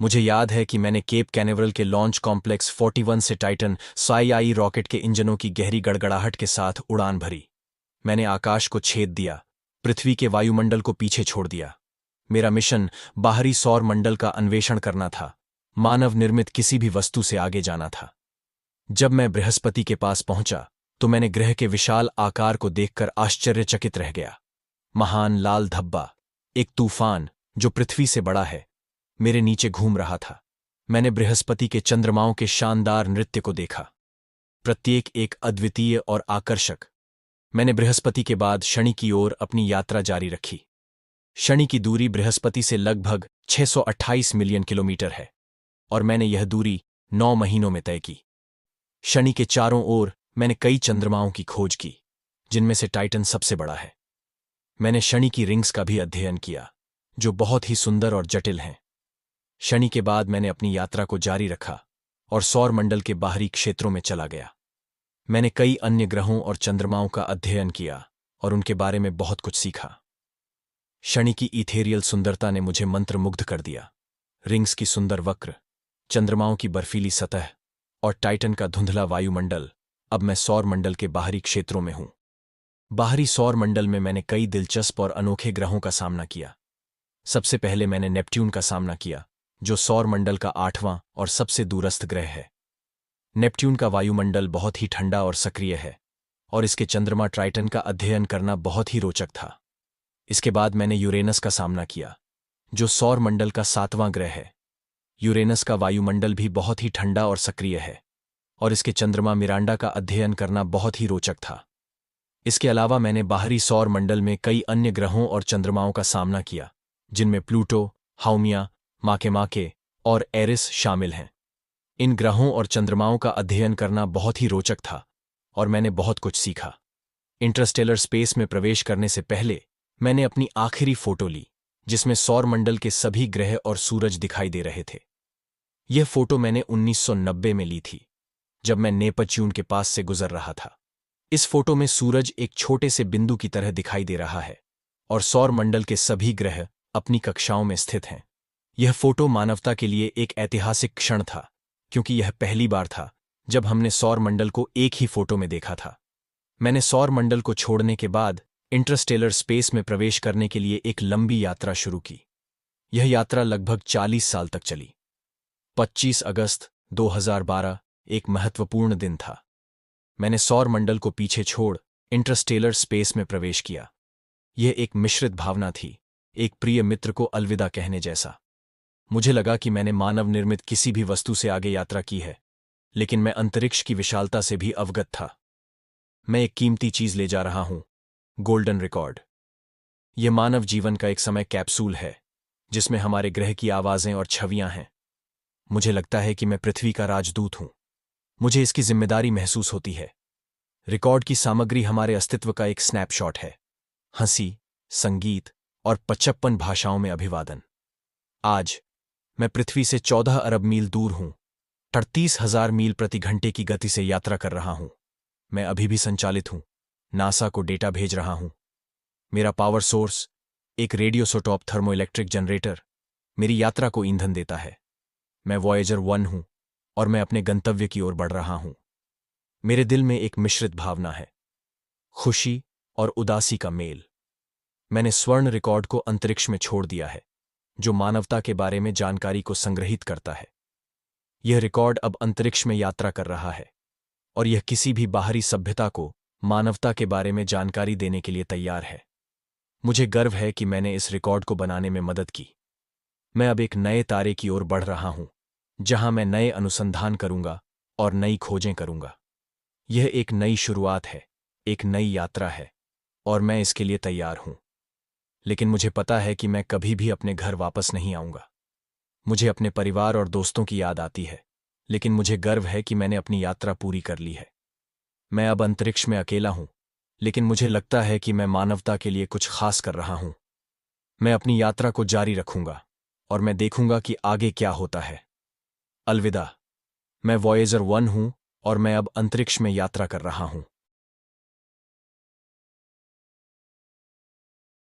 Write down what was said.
मुझे याद है कि मैंने केप कैनेवरल के लॉन्च कॉम्प्लेक्स 41 से टाइटन साई रॉकेट के इंजनों की गहरी गड़गड़ाहट के साथ उड़ान भरी। मैंने आकाश को छेद दिया, पृथ्वी के वायुमंडल को पीछे छोड़ दिया। मेरा मिशन बाहरी सौर मंडल का अन्वेषण करना था, मानव निर्मित किसी भी वस्तु से आगे जाना था। जब मैं बृहस्पति के पास पहुंचा तो मैंने ग्रह के विशाल आकार को देखकर आश्चर्यचकित रह गया। महान लाल धब्बा, एक तूफान जो पृथ्वी से बड़ा है, मेरे नीचे घूम रहा था। मैंने बृहस्पति के चंद्रमाओं के शानदार नृत्य को देखा, प्रत्येक एक अद्वितीय और आकर्षक। मैंने बृहस्पति के बाद शनि की ओर अपनी यात्रा जारी रखी। शनि की दूरी बृहस्पति से लगभग 628 मिलियन किलोमीटर है और मैंने यह दूरी 9 महीनों में तय की। शनि के चारों ओर मैंने कई चंद्रमाओं की खोज की, जिनमें से टाइटन सबसे बड़ा है। मैंने शनि की रिंग्स का भी अध्ययन किया, जो बहुत ही सुंदर और जटिल हैं। शनि के बाद मैंने अपनी यात्रा को जारी रखा और सौर मंडल के बाहरी क्षेत्रों में चला गया। मैंने कई अन्य ग्रहों और चंद्रमाओं का अध्ययन किया और उनके बारे में बहुत कुछ सीखा। शनि की इथेरियल सुंदरता ने मुझे मंत्रमुग्ध कर दिया। रिंग्स की सुंदर वक्र, चंद्रमाओं की बर्फीली सतह और टाइटन का धुंधला वायुमंडल। अब मैं सौर मंडल के बाहरी क्षेत्रों में हूं। बाहरी सौर मंडल में मैंने कई दिलचस्प और अनोखे ग्रहों का सामना किया। सबसे पहले मैंने नेपट्यून का सामना किया, जो सौर मंडल का 8वां और सबसे दूरस्थ ग्रह है। नेपट्यून का वायुमंडल बहुत ही ठंडा और सक्रिय है और इसके चंद्रमा ट्राइटन का अध्ययन करना बहुत ही रोचक था। इसके बाद मैंने यूरेनस का सामना किया, जो सौर मंडल का 7वां ग्रह है। यूरेनस का वायुमंडल भी बहुत ही ठंडा और सक्रिय है और इसके चंद्रमा मिरांडा का अध्ययन करना बहुत ही रोचक था। इसके अलावा मैंने बाहरी सौर मंडल में कई अन्य ग्रहों और चंद्रमाओं का सामना किया, जिनमें प्लूटो, हाउमिया, माके और एरिस शामिल हैं। इन ग्रहों और चंद्रमाओं का अध्ययन करना बहुत ही रोचक था और मैंने बहुत कुछ सीखा। इंटरस्टेलर स्पेस में प्रवेश करने से पहले मैंने अपनी आखिरी फोटो ली, जिसमें सौर मंडल के सभी ग्रह और सूरज दिखाई दे रहे थे। यह फोटो मैंने 1990 में ली थी, जब मैं नेपच्यून के पास से गुजर रहा था। इस फोटो में सूरज एक छोटे से बिंदु की तरह दिखाई दे रहा है और सौर मंडल के सभी ग्रह अपनी कक्षाओं में स्थित हैं। यह फोटो मानवता के लिए एक ऐतिहासिक क्षण था, क्योंकि यह पहली बार था जब हमने सौर मंडल को एक ही फोटो में देखा था। मैंने सौर मंडल को छोड़ने के बाद इंटरस्टेलर स्पेस में प्रवेश करने के लिए एक लंबी यात्रा शुरू की। यह यात्रा लगभग 40 साल तक चली। 25 अगस्त 2012 एक महत्वपूर्ण दिन था। मैंने सौर मंडल को पीछे छोड़ इंटरस्टेलर स्पेस में प्रवेश किया। यह एक मिश्रित भावना थी, एक प्रिय मित्र को अलविदा कहने जैसा। मुझे लगा कि मैंने मानव निर्मित किसी भी वस्तु से आगे यात्रा की है, लेकिन मैं अंतरिक्ष की विशालता से भी अवगत था। मैं एक कीमती चीज ले जा रहा हूं, गोल्डन रिकॉर्ड। यह मानव जीवन का एक समय कैप्सूल है, जिसमें हमारे ग्रह की आवाजें और छवियां हैं। मुझे लगता है कि मैं पृथ्वी का राजदूत हूं। मुझे इसकी जिम्मेदारी महसूस होती है। रिकॉर्ड की सामग्री हमारे अस्तित्व का एक स्नैपशॉट है। हंसी, संगीत और 55 भाषाओं में अभिवादन। आज मैं पृथ्वी से 14 अरब मील दूर हूं, 38,000 मील प्रति घंटे की गति से यात्रा कर रहा हूं। मैं अभी भी संचालित हूं, नासा को डेटा भेज रहा हूं। मेरा पावर सोर्स, एक रेडियोसोटॉप थर्मोइलेक्ट्रिक जनरेटर, मेरी यात्रा को ईंधन देता है। मैं वॉयेजर 1 हूं और मैं अपने गंतव्य की ओर बढ़ रहा हूं। मेरे दिल में एक मिश्रित भावना है, खुशी और उदासी का मेल। मैंने स्वर्ण रिकॉर्ड को अंतरिक्ष में छोड़ दिया है, जो मानवता के बारे में जानकारी को संग्रहित करता है। यह रिकॉर्ड अब अंतरिक्ष में यात्रा कर रहा है और यह किसी भी बाहरी सभ्यता को मानवता के बारे में जानकारी देने के लिए तैयार है। मुझे गर्व है कि मैंने इस रिकॉर्ड को बनाने में मदद की। मैं अब एक नए तारे की ओर बढ़ रहा हूं, जहां मैं नए अनुसंधान करूंगा और नई खोजें करूंगा। यह एक नई शुरुआत है, एक नई यात्रा है और मैं इसके लिए तैयार हूं। लेकिन मुझे पता है कि मैं कभी भी अपने घर वापस नहीं आऊंगा। मुझे अपने परिवार और दोस्तों की याद आती है, लेकिन मुझे गर्व है कि मैंने अपनी यात्रा पूरी कर ली है। मैं अब अंतरिक्ष में अकेला हूं, लेकिन मुझे लगता है कि मैं मानवता के लिए कुछ खास कर रहा हूं। मैं अपनी यात्रा को जारी रखूंगा और मैं देखूंगा कि आगे क्या होता है। अलविदा। मैं वॉयेजर 1 हूं और मैं अब अंतरिक्ष में यात्रा कर रहा हूं।